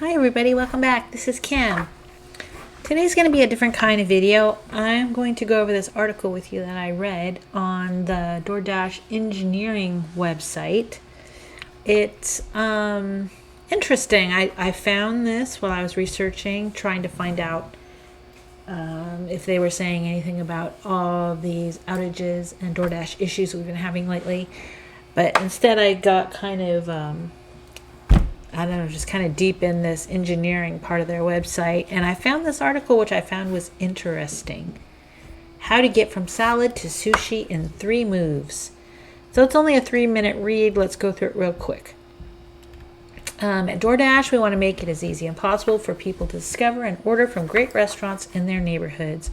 Hi everybody, welcome back. This is Kim. Today's going to be a different kind of video. I'm going to go over this article with you that I read on the Doordash engineering website. It's interesting. I found this while I was researching, trying to find out if they were saying anything about all these outages and Doordash issues we've been having lately. But instead I got kind of just kind of deep in this engineering part of their website. And I found this article, which I found was interesting. How to get from salad to sushi in 3 moves. So it's only a 3-minute read. Let's go through it real quick. At Doordash, we want to make it as easy as possible for people to discover and order from great restaurants in their neighborhoods.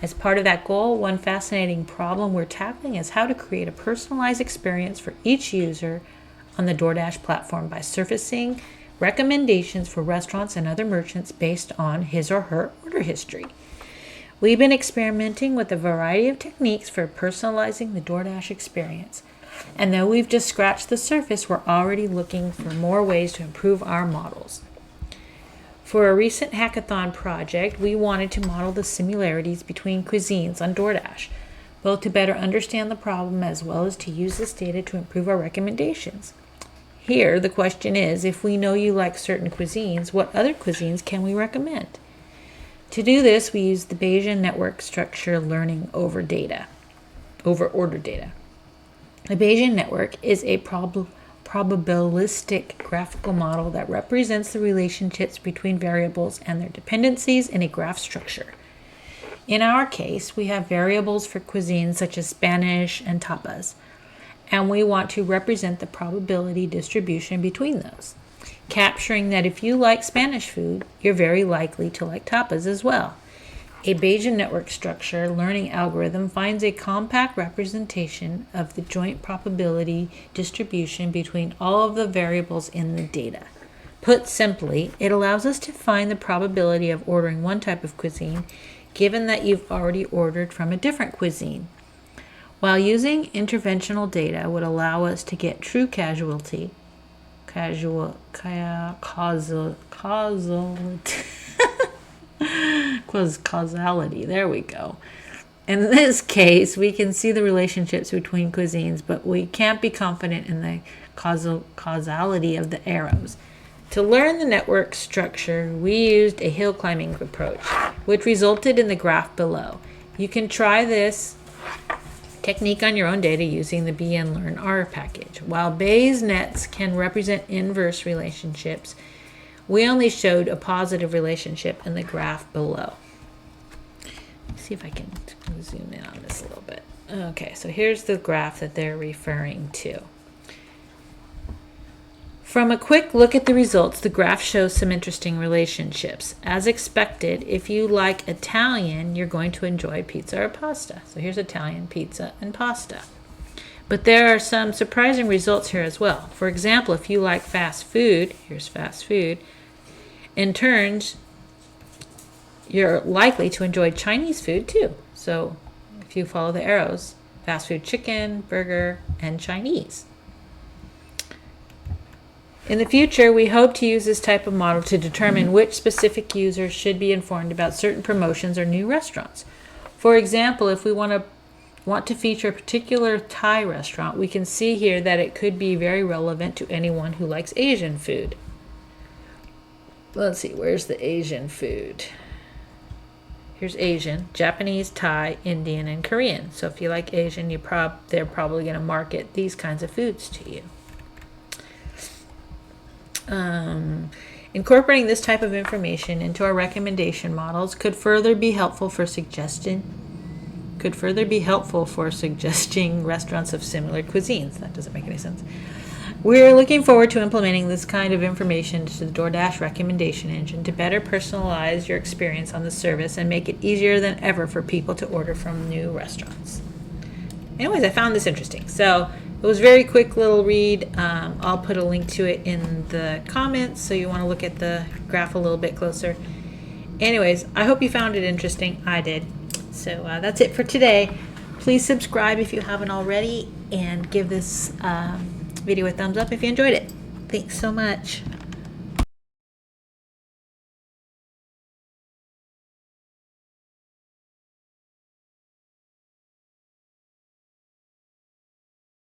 As part of that goal, one fascinating problem we're tackling is how to create a personalized experience for each user on the Doordash platform by surfacing recommendations for restaurants and other merchants based on his or her order history. We've been experimenting with a variety of techniques for personalizing the Doordash experience. And though we've just scratched the surface, we're already looking for more ways to improve our models. For a recent hackathon project, we wanted to model the similarities between cuisines on Doordash, both to better understand the problem as well as to use this data to improve our recommendations. Here, the question is, if we know you like certain cuisines, what other cuisines can we recommend? To do this, we use the Bayesian Network structure learning over order data. The Bayesian Network is a probabilistic graphical model that represents the relationships between variables and their dependencies in a graph structure. In our case, we have variables for cuisines such as Spanish and tapas, and we want to represent the probability distribution between those, capturing that if you like Spanish food, you're very likely to like tapas as well. A Bayesian network structure learning algorithm finds a compact representation of the joint probability distribution between all of the variables in the data. Put simply, it allows us to find the probability of ordering one type of cuisine given that you've already ordered from a different cuisine. While using interventional data would allow us to get true causality, there we go. In this case, we can see the relationships between cuisines, but we can't be confident in the causality of the arrows. To learn the network structure, we used a hill climbing approach, which resulted in the graph below. You can try this technique on your own data using the BNLearnR package. While Bayes nets can represent inverse relationships, we only showed a positive relationship in the graph below. Let's see if I can zoom in on this a little bit. Okay, so here's the graph that they're referring to. From a quick look at the results, the graph shows some interesting relationships. As expected, if you like Italian, you're going to enjoy pizza or pasta. So here's Italian, pizza, and pasta. But there are some surprising results here as well. For example, if you like fast food, here's fast food, in turns, you're likely to enjoy Chinese food too. So if you follow the arrows, fast food, chicken, burger, and Chinese. In the future, we hope to use this type of model to determine which specific users should be informed about certain promotions or new restaurants. For example, if we want to feature a particular Thai restaurant, we can see here that it could be very relevant to anyone who likes Asian food. Let's see, where's the Asian food? Here's Asian, Japanese, Thai, Indian, and Korean. So if you like Asian, they're probably going to market these kinds of foods to you. Incorporating this type of information into our recommendation models could further be helpful for suggesting restaurants of similar cuisines. That doesn't make any sense. We're looking forward to implementing this kind of information to the Doordash recommendation engine to better personalize your experience on the service and make it easier than ever for people to order from new restaurants. Anyways, I found this interesting. So it was a very quick little read. I'll put a link to it in the comments so you want to look at the graph a little bit closer. Anyways, I hope you found it interesting. I did. So that's it for today. Please subscribe if you haven't already and give this video a thumbs up if you enjoyed it. Thanks so much.